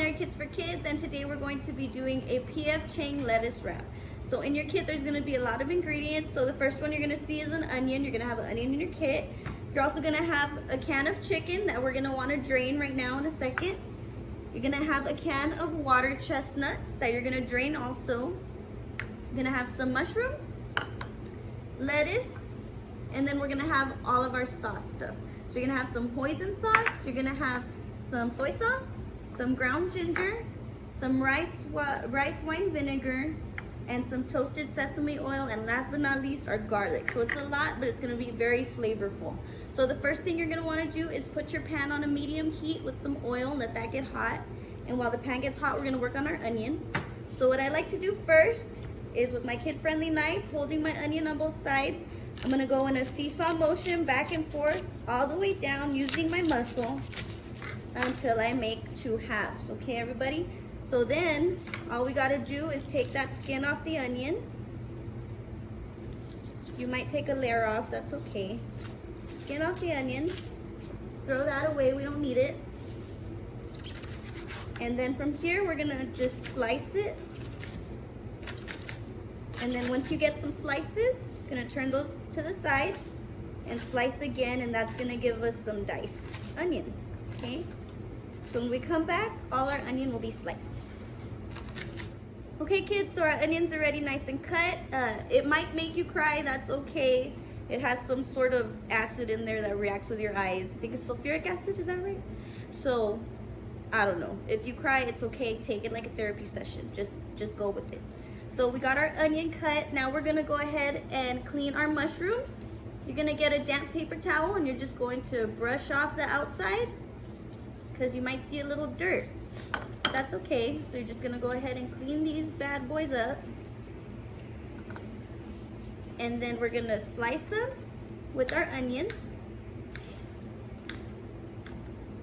Culinary Kits for Kids, and today we're going to be doing a P.F. Chang lettuce wrap. So in your kit there's going to be a lot of ingredients. So the first one you're going to see is an onion. You're going to have an onion in your kit. You're also going to have a can of chicken that we're going to want to drain right now in a second. You're going to have a can of water chestnuts that you're going to drain also. You're going to have some mushrooms, lettuce, and then we're going to have all of our sauce stuff. So you're going to have some hoisin sauce, you're going to have some soy sauce, some ground ginger, some rice wine vinegar, and some toasted sesame oil, and last but not least our garlic. So it's a lot, but it's going to be very flavorful. So the first thing you're going to want to do is put your pan on a medium heat with some oil and let that get hot. And while the pan gets hot, we're going to work on our onion. So what I like to do first is, with my kid-friendly knife, holding my onion on both sides, I'm going to go in a seesaw motion back and forth all the way down using my muscle until I make two halves. Okay, everybody? So then all we got to do is take that skin off the onion. You might take a layer off, that's okay. Skin off the onion, throw that away, we don't need it. And then from here we're going to just slice it. And then once you get some slices, gonna turn those to the side and slice again, and that's gonna give us some diced onions, okay? So when we come back, all our onion will be sliced. Okay kids, so our onions are already nice and cut. It might make you cry, that's okay. It has some sort of acid in there that reacts with your eyes. I think it's sulfuric acid, is that right? So, I don't know. If you cry, it's okay, take it like a therapy session. Just go with it. So we got our onion cut. Now we're gonna go ahead and clean our mushrooms. You're gonna get a damp paper towel and you're just going to brush off the outside because you might see a little dirt. That's okay. So you're just gonna go ahead and clean these bad boys up. And then we're gonna slice them with our onion.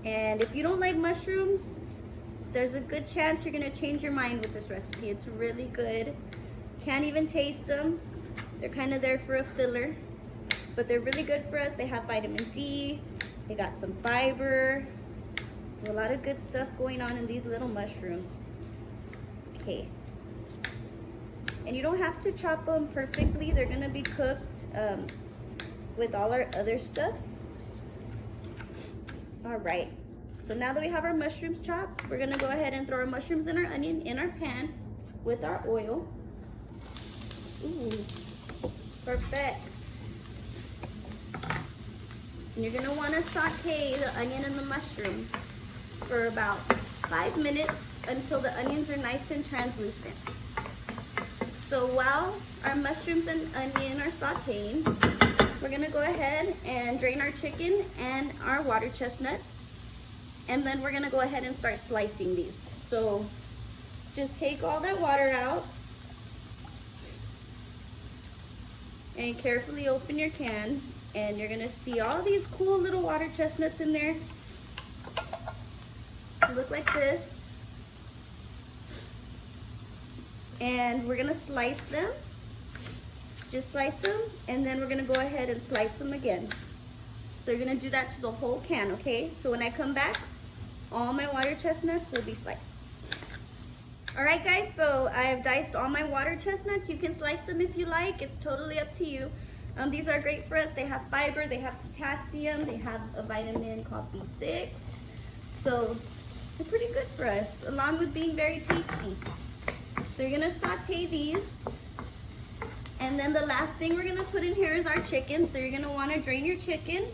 And if you don't like mushrooms, there's a good chance you're gonna change your mind with this recipe. It's really good. Can't even taste them. They're kind of there for a filler, but they're really good for us. They have vitamin D, they got some fiber. So a lot of good stuff going on in these little mushrooms. Okay. And you don't have to chop them perfectly. They're gonna be cooked with all our other stuff. All right. So now that we have our mushrooms chopped, we're gonna go ahead and throw our mushrooms and our onion in our pan with our oil. Ooh, perfect. And you're gonna wanna saute the onion and the mushrooms for about 5 minutes until the onions are nice and translucent. So while our mushrooms and onion are sauteing, we're gonna go ahead and drain our chicken and our water chestnuts. And then we're gonna go ahead and start slicing these. So just take all that water out and carefully open your can, and you're gonna see all these cool little water chestnuts in there. They look like this. And we're gonna slice them. Just slice them, and then we're gonna go ahead and slice them again. So you're gonna do that to the whole can, okay? So when I come back, all my water chestnuts will be sliced. All right guys, so I have diced all my water chestnuts. You can slice them if you like, it's totally up to you. These are great for us. They have fiber, they have potassium, they have a vitamin called B6. So they're pretty good for us, along with being very tasty. So you're gonna saute these. And then the last thing we're gonna put in here is our chicken. So you're gonna wanna drain your chicken.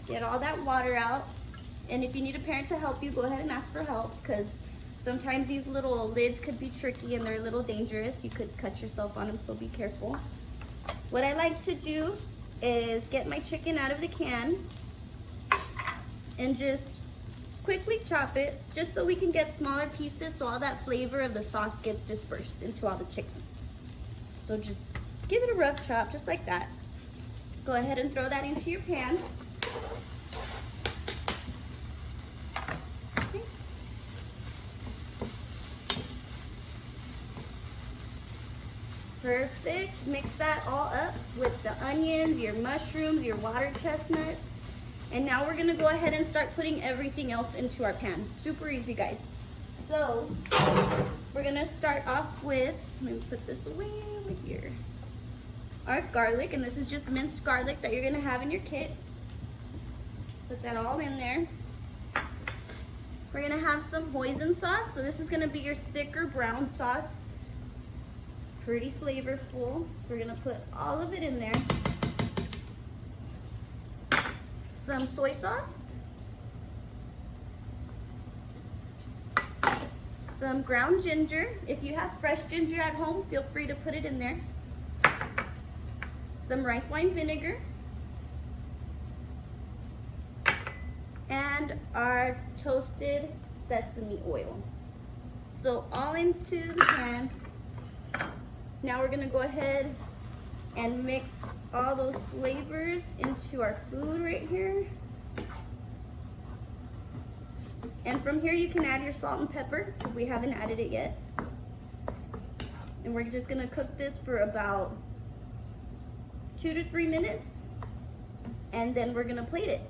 Get all that water out. And if you need a parent to help you, go ahead and ask for help, because sometimes these little lids could be tricky and they're a little dangerous. You could cut yourself on them, so be careful. What I like to do is get my chicken out of the can and just quickly chop it, just so we can get smaller pieces so all that flavor of the sauce gets dispersed into all the chicken. So just give it a rough chop, just like that. Go ahead and throw that into your pan. Okay. Perfect. Mix that all up with the onions, your mushrooms, your water chestnuts. And now we're gonna go ahead and start putting everything else into our pan. Super easy, guys. So we're gonna start off with, let me put this away over here. Our garlic, and this is just minced garlic that you're gonna have in your kit. Put that all in there. We're gonna have some hoisin sauce. So this is gonna be your thicker brown sauce. Pretty flavorful. We're gonna put all of it in there. Some soy sauce. Some ground ginger. If you have fresh ginger at home, feel free to put it in there. Some rice wine vinegar. And our toasted sesame oil. So all into the pan. Now we're gonna go ahead and mix all those flavors into our food right here. And from here you can add your salt and pepper because we haven't added it yet. And we're just gonna cook this for about 2 to 3 minutes. And then we're gonna plate it.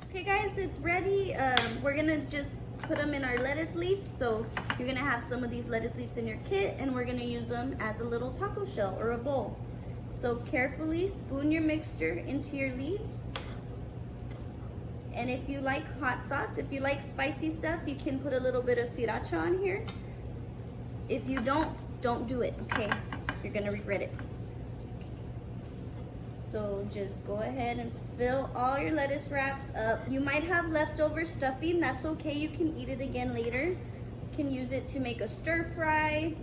Okay guys, it's ready. We're gonna just put them in our lettuce leaves. So you're gonna have some of these lettuce leaves in your kit and we're gonna use them as a little taco shell or a bowl. So carefully spoon your mixture into your leaves. And if you like hot sauce, if you like spicy stuff, you can put a little bit of sriracha on here. If you don't do it, okay? You're gonna regret it. So just go ahead and fill all your lettuce wraps up. You might have leftover stuffing, that's okay. You can eat it again later. You can use it to make a stir fry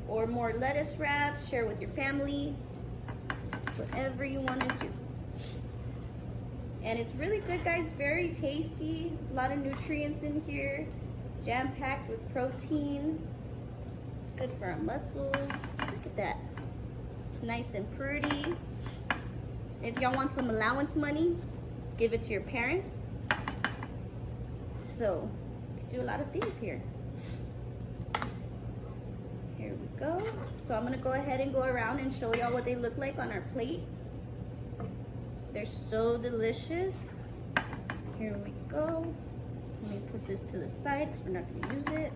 or more lettuce wraps, share with your family, whatever you want to do. And it's really good, guys, very tasty. A lot of nutrients in here, jam-packed with protein. It's good for our muscles. Look at that, nice and pretty. If y'all want some allowance money, give it to your parents. So, you do a lot of things here. Here we go. So I'm gonna go ahead and go around and show y'all what they look like on our plate. They're so delicious. Here we go. Let me put this to the side because we're not gonna use it.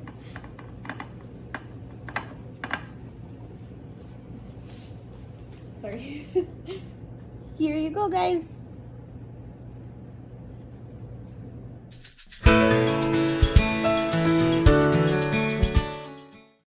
Sorry. Here you go, guys.